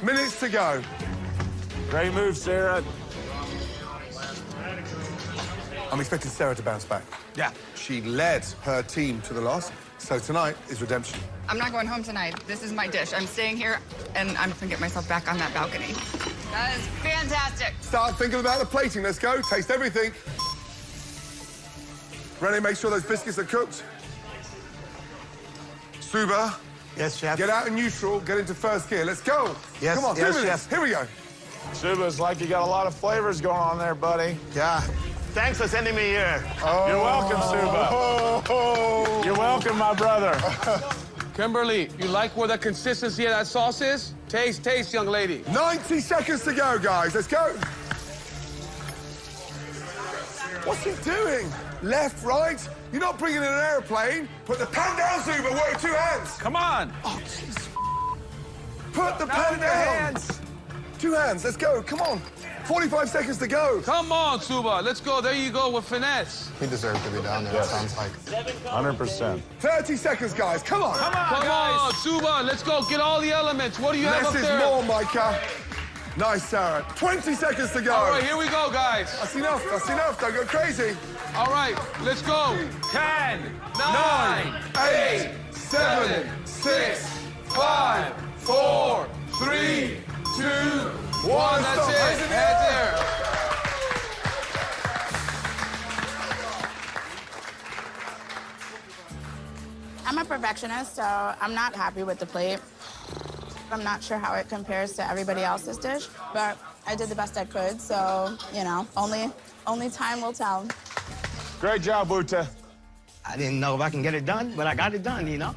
minutes to go. Great move, Sarah. I'm expecting Sarah to bounce back. Yeah. She led her team to the loss, so tonight is redemption. I'm not going home tonight. This is my dish. I'm staying here, and I'm gonna get myself back on that balcony. That is fantastic. Start thinking about the plating. Let's go. Taste everything. Renee, make sure those biscuits are cooked. Suba. Yes, chef. Get out of neutral, get into first gear. Let's go. Yes, Come on, yes, 2 minutes. chef. Here we go. Suba, it's like you got a lot of flavors going on there, buddy. Yeah. Thanks for sending me here. You're welcome, Suba. Oh. You're welcome, my brother. Kimberly, you like where the consistency of that sauce is? Taste, taste, young lady. 90 seconds to go, guys. Let's go. What's he doing? Left, right? You're not bringing in an airplane. Put the pan down, Zuba. Work with 2 hands. Come on. Oh, jeez. Put the Now pan with your down. hands. 2 hands. Let's go. Come on. 45 seconds to go. Come on, Suba. Let's go. There you go with finesse. He deserves to be down there, it sounds like. 100%. 30 seconds, guys. Come on. Come on, Suba. Let's go. Get all the elements. What do you have Less up is there? more, Micah. Nice, Sarah. 20 seconds to go. All right, here we go, guys. That's enough. That's enough. Don't go crazy. All right, let's go. 10, 9, 8, 7, 6, 5, 4, 3, 2, 1. That's Stop. it. Hands in the Head air. there. I'm a perfectionist, so I'm not happy with the plate. I'm not sure how it compares to everybody else's dish, but I did the best I could, so, you know, only time will tell. Great job, Buta. I didn't know if I can get it done, but I got it done, you know?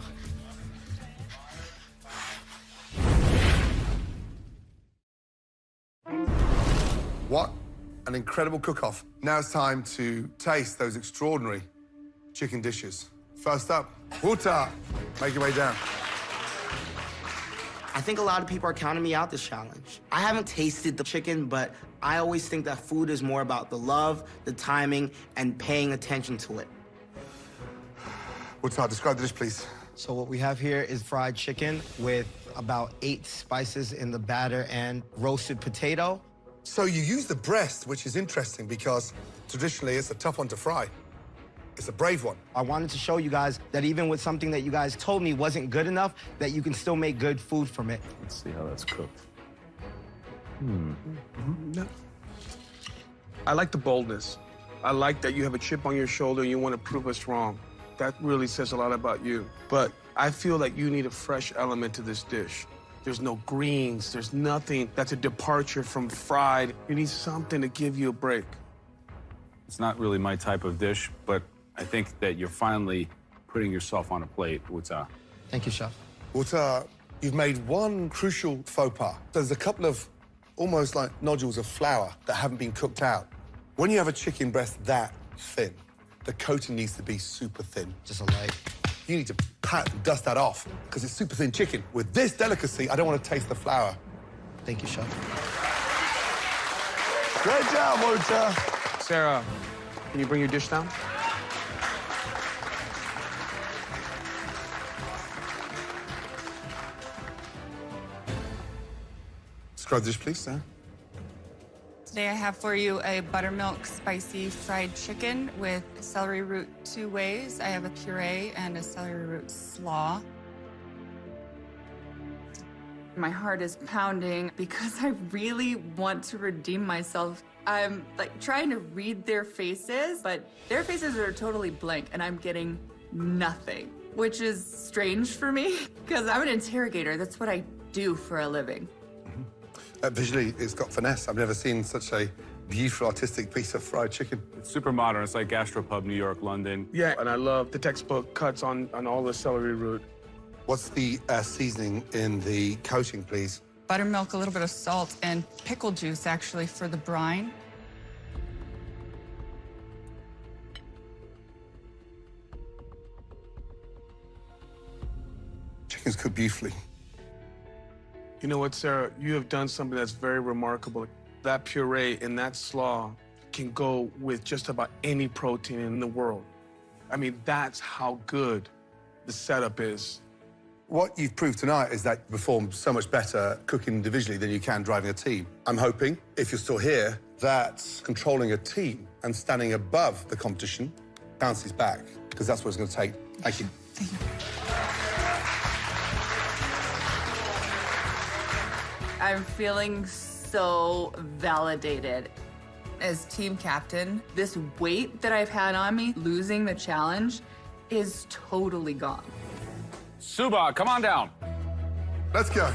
What an incredible cook-off. Now it's time to taste those extraordinary chicken dishes. First up, Uta. Make your way down. I think a lot of people are counting me out this challenge. I haven't tasted the chicken, but I always think that food is more about the love, the timing, and paying attention to it. Uta, describe the dish, please. So what we have here is fried chicken with about 8 spices in the batter and roasted potato. So you use the breast, which is interesting because traditionally it's a tough one to fry. It's a brave one. I wanted to show you guys that even with something that you guys told me wasn't good enough, that you can still make good food from it. Let's see how that's cooked. No. I like the boldness. I like that you have a chip on your shoulder and you want to prove us wrong. That really says a lot about you. But I feel like you need a fresh element to this dish. There's no greens, there's nothing that's a departure from fried. You need something to give you a break. It's not really my type of dish, but I think that you're finally putting yourself on a plate, Uta. Thank you, Chef. Uta, you've made one crucial faux pas. There's a couple of almost like nodules of flour that haven't been cooked out. When you have a chicken breast that thin, the coating needs to be super thin. Just a light. You need to pat and dust that off because it's super thin chicken. With this delicacy, I don't want to taste the flour. Thank you, Chef. Great job, Buta. Sarah, can you bring your dish down? Describe the dish, please, Sarah. Today I have for you a buttermilk spicy fried chicken with celery root 2 ways. I have a puree and a celery root slaw. My heart is pounding because I really want to redeem myself. I'm like trying to read their faces, but their faces are totally blank and I'm getting nothing, which is strange for me because I'm an interrogator. That's what I do for a living. Visually, it's got finesse. I've never seen such a beautiful, artistic piece of fried chicken. It's super modern. It's like Gastropub, New York, London. Yeah, and I love the textbook cuts on all the celery root. What's the seasoning in the coating, please? Buttermilk, a little bit of salt, and pickle juice, actually, for the brine. Chicken's cooked beautifully. You know what, Sarah? You have done something that's very remarkable. That puree and that slaw can go with just about any protein in the world. I mean, that's how good the setup is. What you've proved tonight is that you perform so much better cooking individually than you can driving a team. I'm hoping, if you're still here, that controlling a team and standing above the competition bounces back, because that's what it's going to take. Thank you. Thank you. I'm feeling so validated. As team captain, this weight that I've had on me, losing the challenge, is totally gone. Suba, come on down. Let's go.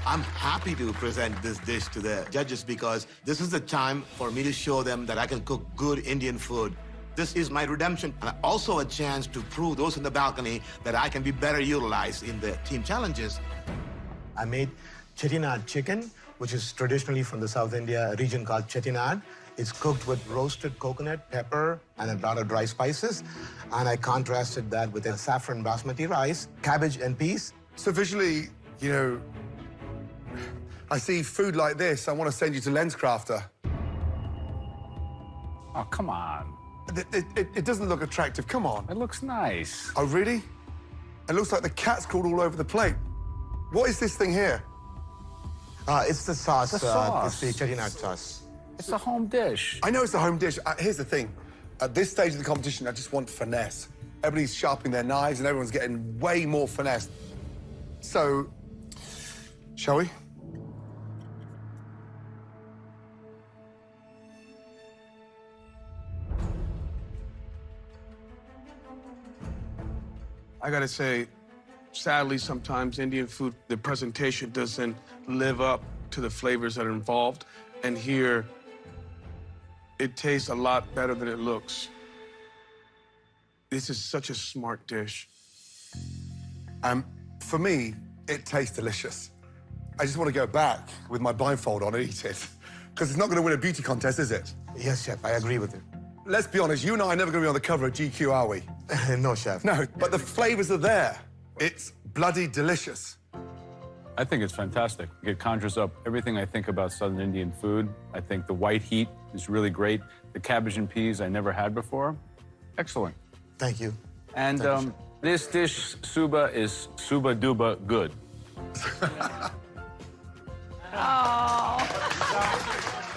I'm happy to present this dish to the judges because this is the time for me to show them that I can cook good Indian food. This is my redemption, and also a chance to prove those in the balcony that I can be better utilized in the team challenges. I made chettinad chicken, which is traditionally from the South India region called chettinad. It's cooked with roasted coconut, pepper, and a lot of dry spices. And I contrasted that with a saffron basmati rice, cabbage and peas. So visually, you know, I see food like this. I want to send you to LensCrafter. Oh, come on. It doesn't look attractive. Come on. It looks nice. Oh, really? It looks like the cat's crawled all over the plate. What is this thing here? It's the sauce. The sauce. It's the chettinad sauce. It's a home dish. I know it's a home dish. Here's the thing. At this stage of the competition, I just want finesse. Everybody's sharpening their knives and everyone's getting way more finesse. So, shall we? I gotta say, sadly, sometimes Indian food, the presentation doesn't live up to the flavors that are involved. And here, it tastes a lot better than it looks. This is such a smart dish. For me, it tastes delicious. I just want to go back with my blindfold on and eat it. Because it's not going to win a beauty contest, is it? Yes, chef, I agree with you. Let's be honest, you and I are never going to be on the cover of GQ, are we? No, chef. No, but the flavors are there. It's bloody delicious. I think it's fantastic. It conjures up everything I think about Southern Indian food. I think the white heat is really great. The cabbage and peas I never had before. Excellent. Thank you. And this dish, Suba, is Suba Duba good.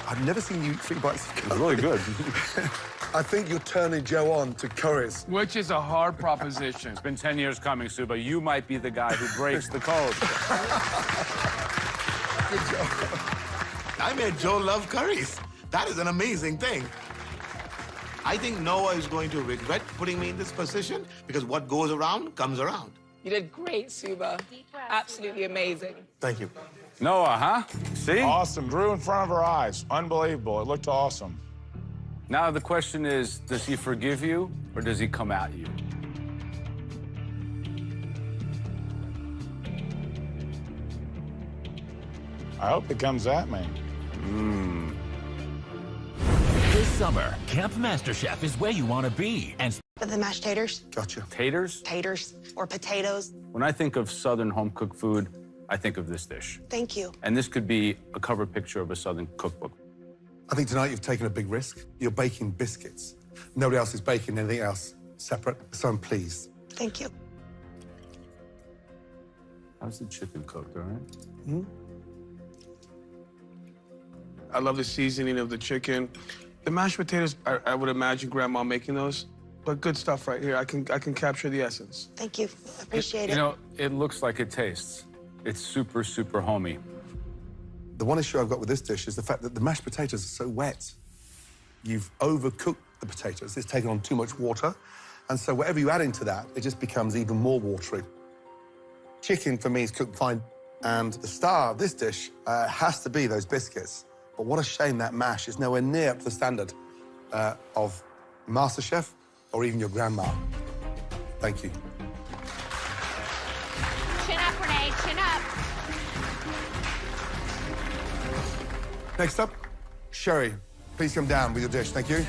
I've never seen you eat 3 bites of curry. It's really good. I think you're turning Joe on to curries. Which is a hard proposition. It's been 10 years coming, Suba. You might be the guy who breaks the code. Good job. I made Joe love curries. That is an amazing thing. I think Noah is going to regret putting me in this position because what goes around comes around. You did great, Suba. Absolutely amazing. Thank you. Noah, huh? See? Awesome. Drew in front of our eyes. Unbelievable. It looked awesome. Now the question is, does he forgive you or does he come at you? I hope it comes at me. This summer, Camp Masterchef is where you want to be. And The mashed taters. Gotcha. Taters? Taters or potatoes. When I think of Southern home-cooked food, I think of this dish. Thank you. And this could be a cover picture of a Southern cookbook. I think tonight you've taken a big risk. You're baking biscuits. Nobody else is baking anything else separate, so I'm pleased. Thank you. How's the chicken cooked, all right? Mm-hmm. I love the seasoning of the chicken. The mashed potatoes, I would imagine Grandma making those, but good stuff right here. I can capture the essence. Thank you. Appreciate it. You know, it looks like it tastes. It's super, super homey. The one issue I've got with this dish is the fact that the mashed potatoes are so wet. You've overcooked the potatoes. It's taken on too much water. And so whatever you add into that, it just becomes even more watery. Chicken, for me, is cooked fine. And the star of this dish has to be those biscuits. But what a shame that mash is nowhere near up to the standard of Masterchef or even your grandma. Thank you. Chin up, Renee, chin up. Next up, Sherry, please come down with your dish. Thank you.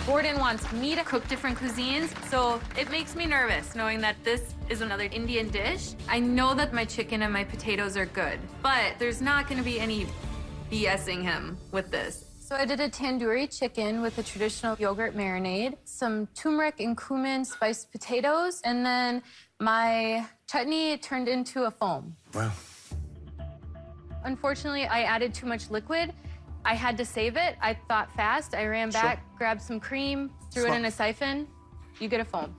Gordon wants me to cook different cuisines, so it makes me nervous knowing that this is another Indian dish. I know that my chicken and my potatoes are good, but there's not gonna be any BSing him with this. So I did a tandoori chicken with a traditional yogurt marinade, some turmeric and cumin spiced potatoes, and then my chutney turned into a foam. Wow. Unfortunately, I added too much liquid. I had to save it. I thought fast. I ran back, grabbed some cream, threw it in a siphon. You get a foam.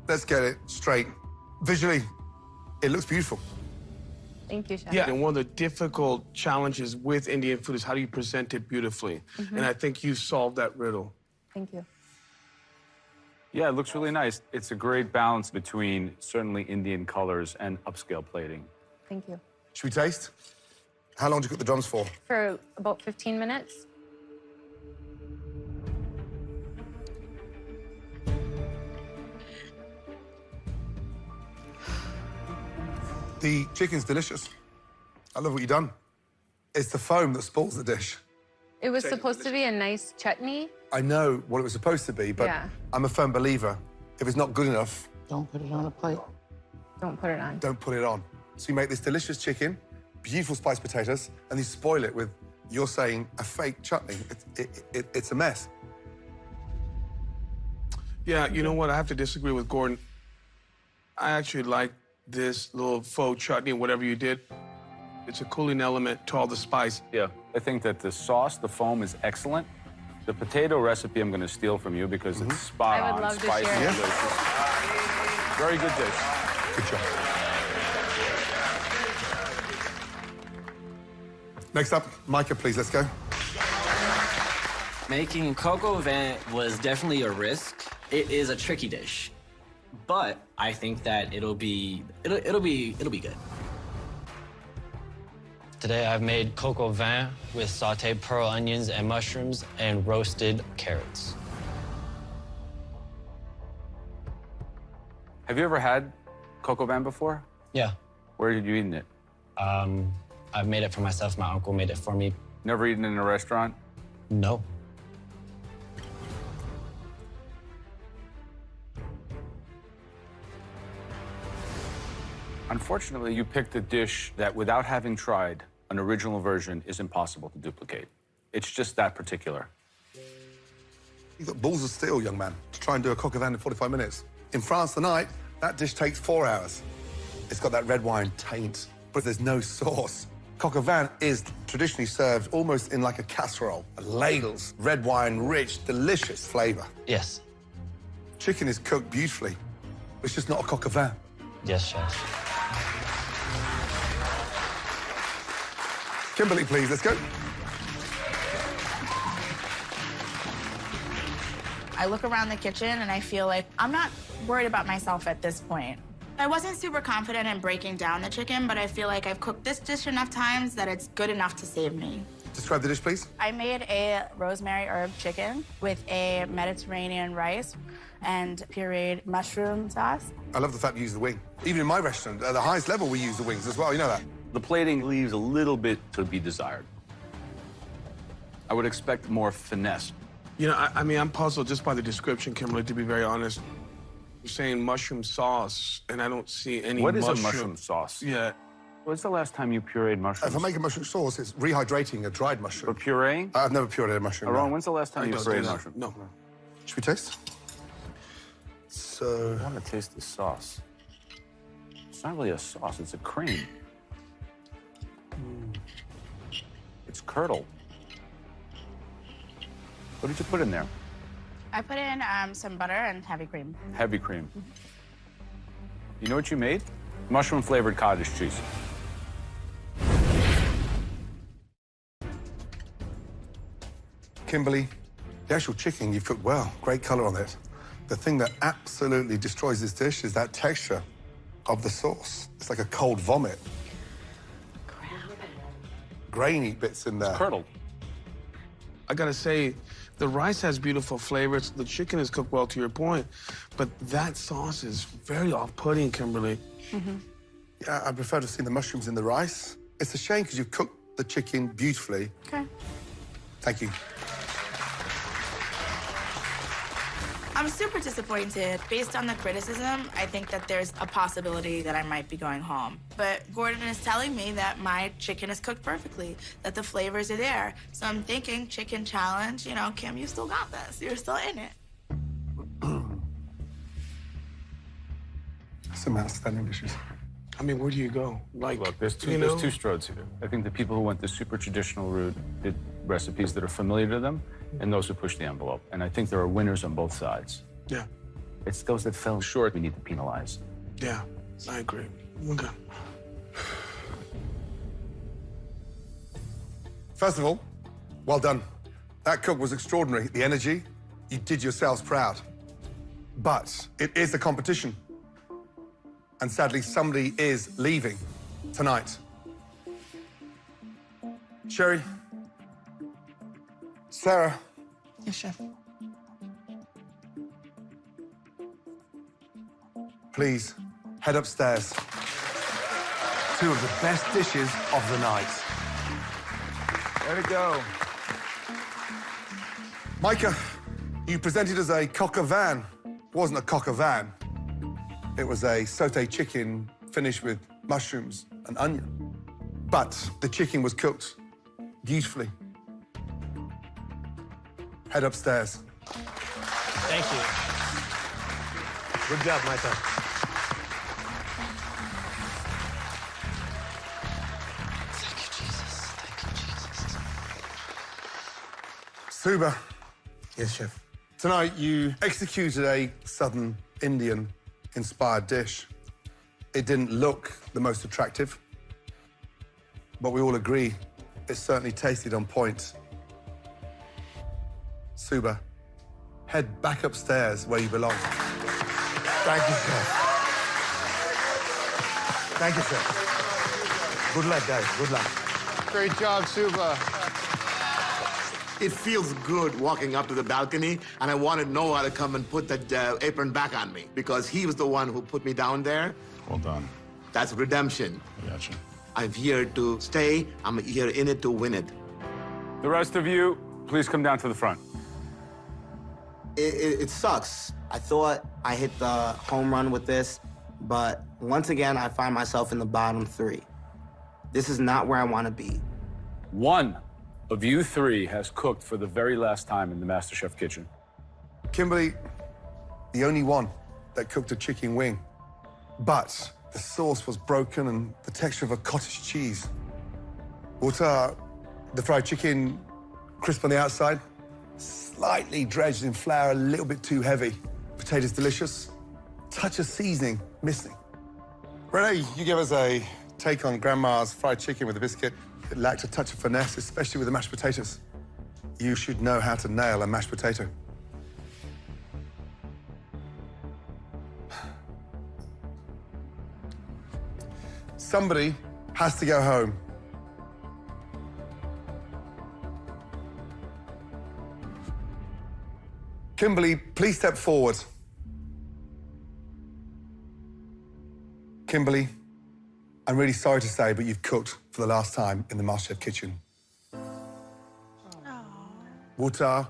Let's get it straight. Visually, it looks beautiful. Thank you, Chef. Yeah, and one of the difficult challenges with Indian food is how do you present it beautifully? And I think you solved that riddle. Thank you. Yeah, it looks really nice. It's a great balance between certainly Indian colors and upscale plating. Thank you. Should we taste? How long do you cook the drums for? For about 15 minutes. The chicken's delicious. I love what you've done. It's the foam that spoils the dish. It was supposed to be a nice chutney. I know what it was supposed to be, but Yeah. I'm a firm believer. If it's not good enough, Don't put it on a plate. Don't put it on. don't put it on. So you make this delicious chicken, beautiful spiced potatoes, and you spoil it with, you're saying, a fake chutney. It's a mess. Yeah, you know what? I have to disagree with Gordon. I actually like this little faux chutney, whatever you did. It's a cooling element to all the spice. Yeah, I think that the sauce, the foam, is excellent. The potato recipe I'm going to steal from you because it's spot I on, would love to spicy, share it. delicious. Very good dish. Good job. Next up, Micah, please, let's go. Making coq au vin was definitely a risk. It is a tricky dish, but I think that it'll be good. Today I've made coq au vin with sautéed pearl onions and mushrooms and roasted carrots. Have you ever had coq au vin before? Yeah. Where did you eat it? I've made it for myself. My uncle made it for me. Never eaten in a restaurant? No. Unfortunately, you picked a dish that, without having tried an original version, is impossible to duplicate. It's just that particular. You've got balls of steel, young man, to try and do a coq au vin in 45 minutes. In France tonight, that dish takes 4 hours. It's got that red wine taint, but there's no sauce. Coq au vin is traditionally served almost in like a casserole, ladles, red wine, rich, delicious flavor. Yes. Chicken is cooked beautifully. It's just not a coq au vin. Yes, chef. Kimberly, please, let's go. I look around the kitchen and I feel like I'm not worried about myself at this point. I wasn't super confident in breaking down the chicken, but I feel like I've cooked this dish enough times that it's good enough to save me. Describe the dish, please. I made a rosemary herb chicken with a Mediterranean rice and pureed mushroom sauce. I love the fact you use the wing. Even in my restaurant, at the highest level, we use the wings as well. You know that? The plating leaves a little bit to be desired. I would expect more finesse. You know, I mean, I'm puzzled just by the description, Kimberly, to be very honest. You're saying mushroom sauce, and I don't see any What is a mushroom sauce? Yeah. When's the last time you pureed mushrooms? If I make a mushroom sauce, it's rehydrating a dried mushroom. For pureeing? I've never pureed a mushroom. Aaron, no. when's the last time you pureed a mushroom? No. Should we taste? So... I want to taste the sauce. It's not really a sauce, it's a cream. It's curdled. What did you put in there? I put in some butter and heavy cream. Heavy cream. You know what you made? Mushroom-flavored cottage cheese. Kimberly, the actual chicken you've cooked well. Great color on it. The thing that absolutely destroys this dish is that texture of the sauce. It's like a cold vomit. Grainy bits in there. It's curdled. I gotta say, the rice has beautiful flavors. The chicken is cooked well, to your point, but that sauce is very off-putting, Kimberly. Yeah, I prefer to see the mushrooms in the rice. It's a shame because you've cooked the chicken beautifully. Okay. Thank you. I'm super disappointed. Based on the criticism, I think that there's a possibility that I might be going home. But Gordon is telling me that my chicken is cooked perfectly, that the flavors are there. So I'm thinking chicken challenge, you know, Kim, you still got this. You're still in it. Some outstanding dishes. I mean, where do you go? Like, Look, there's two stroads here. I think the people who went the super traditional route did recipes that are familiar to them, and those who push the envelope. And I think there are winners on both sides. Yeah. It's those that fell short we need to penalize. Yeah, I agree. Okay. First of all, well done. That cook was extraordinary. The energy, you did yourselves proud. But it is a competition. And sadly, somebody is leaving tonight. Sherry. Sarah. Yes, chef. Please, head upstairs. Two of the best dishes of the night. Way to go. Micah, you presented as a coq au vin. It wasn't a coq au vin. It was a sauté chicken finished with mushrooms and onion. But the chicken was cooked beautifully. Head upstairs. Thank you. Good job, Micah. Thank you, Jesus. Thank you, Jesus. Suba. Yes, chef. Tonight, you executed a Southern Indian-inspired dish. It didn't look the most attractive, but we all agree it certainly tasted on point. Suba, head back upstairs where you belong. Thank you, chef. Thank you, chef. Good luck, guys. Good luck. Great job, Suba. It feels good walking up to the balcony, and I wanted Noah to come and put that apron back on me because he was the one who put me down there. Well done. That's redemption. I gotcha. I'm here to stay. I'm here in it to win it. The rest of you, please come down to the front. It sucks. I thought I hit the home run with this, but once again, I find myself in the bottom three. This is not where I want to be. One of you three has cooked for the very last time in the Masterchef kitchen. Kimberly, the only one that cooked a chicken wing. But the sauce was broken and the texture of a cottage cheese. Water, the fried chicken, crisp on the outside, slightly dredged in flour, a little bit too heavy. Potatoes delicious, touch of seasoning missing. Renee, you gave us a take on Grandma's fried chicken with a biscuit. It lacked a touch of finesse, especially with the mashed potatoes. You should know how to nail a mashed potato. Somebody has to go home. Kimberly, please step forward. Kimberly, I'm really sorry to say, but you've cooked for the last time in the Masterchef kitchen. Wutar,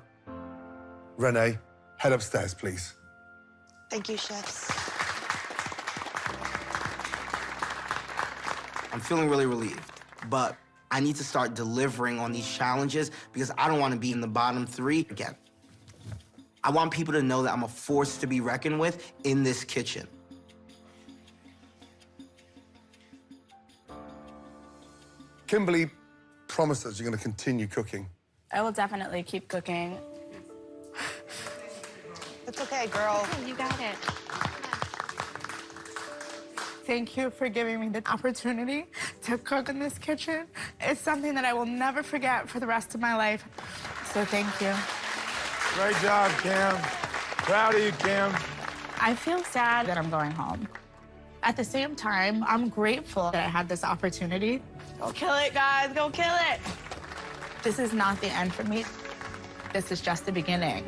Renee, head upstairs, please. Thank you, chefs. I'm feeling really relieved, but I need to start delivering on these challenges because I don't want to be in the bottom three again. I want people to know that I'm a force to be reckoned with in this kitchen. Kimberly promises you're going to continue cooking. I will definitely keep cooking. It's okay, girl. You got it. Thank you for giving me the opportunity to cook in this kitchen. It's something that I will never forget for the rest of my life. So thank you. Great job, Kim. Proud of you, Kim. I feel sad that I'm going home. At the same time, I'm grateful that I had this opportunity. Go kill it, guys. Go kill it. This is not the end for me. This is just the beginning.